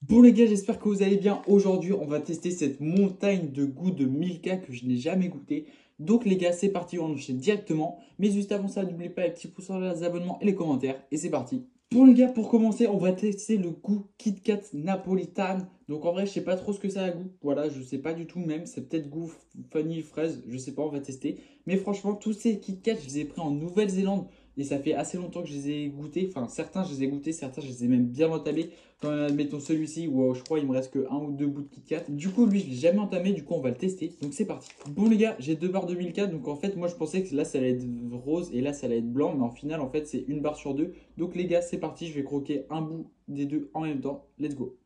Bon les gars, j'espère que vous allez bien. Aujourd'hui, on va tester cette montagne de goût de Milka que je n'ai jamais goûté. Donc les gars, c'est parti, on enchaîne directement. Mais juste avant ça, n'oubliez pas les petits pouces en l'air, les abonnements et les commentaires. Et c'est parti. Bon les gars, pour commencer, on va tester le goût Kit Kat Napolitan. Donc en vrai, je sais pas trop ce que ça a goût. Voilà, je sais pas du tout même. C'est peut-être goût vanille fraise, je sais pas, on va tester. Mais franchement, tous ces Kit Kat, je les ai pris en Nouvelle-Zélande. Et ça fait assez longtemps que je les ai goûtés. Enfin, certains, je les ai goûtés, certains, je les ai même bien entamés. Quand admettons celui-ci, où je crois il me reste que un ou deux bouts de Kit Kat. Du coup, lui, je l'ai jamais entamé. Du coup, on va le tester. Donc, c'est parti. Bon, les gars, j'ai deux barres de Milka. Donc, en fait, moi, je pensais que là, ça allait être rose et là, ça allait être blanc. Mais en final, en fait, c'est une barre sur deux. Donc, les gars, c'est parti. Je vais croquer un bout des deux en même temps. Let's go.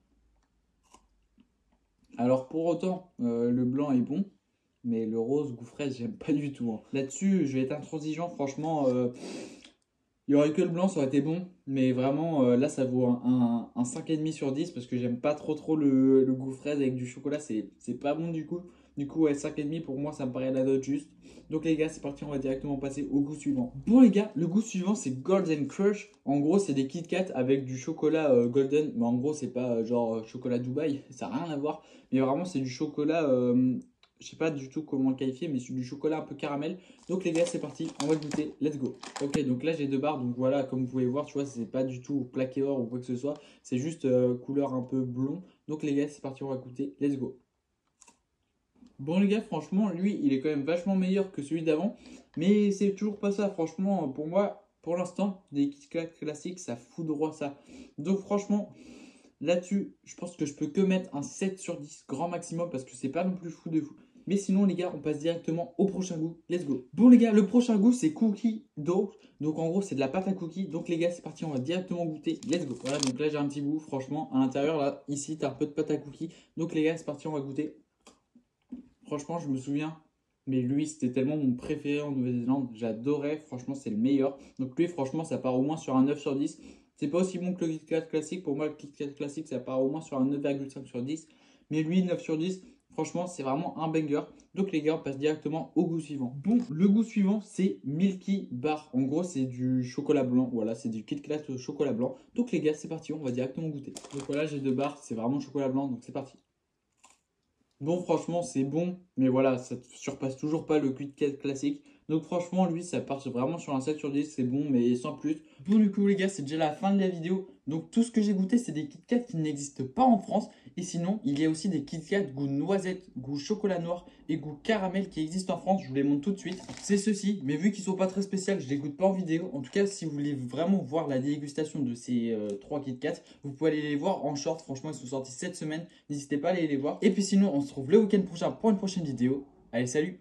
Alors, pour autant, le blanc est bon. Mais le rose, goût fraise, j'aime pas du tout, hein. Là-dessus, je vais être intransigeant. Franchement, il y aurait que le blanc, ça aurait été bon. Mais vraiment, là, ça vaut un 5,5 sur 10 parce que j'aime pas trop le goût fraise avec du chocolat. C'est pas bon du coup. Du coup, ouais, 5,5 pour moi, ça me paraît la note juste. Donc, les gars, c'est parti, on va directement passer au goût suivant. Bon, les gars, le goût suivant, c'est Golden Crush. En gros, c'est des Kit Kat avec du chocolat golden. Mais en gros, c'est pas genre chocolat Dubaï. Ça n'a rien à voir. Mais vraiment, c'est du chocolat. Je sais pas du tout comment le qualifier, mais c'est du chocolat un peu caramel. Donc les gars, c'est parti, on va goûter, let's go. Ok, donc là j'ai deux barres, donc voilà, comme vous pouvez voir, tu vois, c'est pas du tout plaqué or ou quoi que ce soit, c'est juste couleur un peu blond. Donc les gars, c'est parti, on va goûter, let's go. Bon les gars, franchement, lui, il est quand même vachement meilleur que celui d'avant, mais c'est toujours pas ça, franchement, pour moi, pour l'instant, des Kit Kat classiques, ça foudroie ça. Donc franchement, là-dessus, je pense que je peux que mettre un 7 sur 10 grand maximum parce que c'est pas non plus fou de fou. Mais sinon, les gars, on passe directement au prochain goût. Let's go. Bon, les gars, le prochain goût, c'est cookie dough. Donc, en gros, c'est de la pâte à cookies. Donc, les gars, c'est parti, on va directement goûter. Let's go. Voilà, donc là, j'ai un petit bout. Franchement, à l'intérieur, là, ici, t'as un peu de pâte à cookies. Donc, les gars, c'est parti, on va goûter. Franchement, je me souviens. Mais lui, c'était tellement mon préféré en Nouvelle-Zélande. J'adorais. Franchement, c'est le meilleur. Donc, lui, franchement, ça part au moins sur un 9 sur 10. C'est pas aussi bon que le Kit Kat classique. Pour moi, le Kit Kat classique, ça part au moins sur un 9,5 sur 10. Mais lui, 9 sur 10, franchement, c'est vraiment un banger. Donc, les gars, on passe directement au goût suivant. Bon, le goût suivant, c'est Milky Bar. En gros, c'est du chocolat blanc. Voilà, c'est du Kit Kat au chocolat blanc. Donc, les gars, c'est parti. On va directement goûter. Donc, voilà, j'ai deux barres. C'est vraiment chocolat blanc. Donc, c'est parti. Bon, franchement, c'est bon, mais voilà, ça ne surpasse toujours pas le Kit Kat classique. Donc, franchement, lui, ça part vraiment sur un 7 sur 10, c'est bon, mais sans plus. Bon, du coup, les gars, c'est déjà la fin de la vidéo. Donc, tout ce que j'ai goûté, c'est des Kit Kat qui n'existent pas en France. Et sinon, il y a aussi des Kit Kat goût noisette, goût chocolat noir et goût caramel qui existent en France. Je vous les montre tout de suite. C'est ceux-ci, mais vu qu'ils sont pas très spéciaux, je les goûte pas en vidéo. En tout cas, si vous voulez vraiment voir la dégustation de ces trois Kit Kat, vous pouvez aller les voir en short. Franchement, ils sont sortis cette semaine. N'hésitez pas à aller les voir. Et puis sinon, on se retrouve le week-end prochain pour une prochaine vidéo. Allez, salut!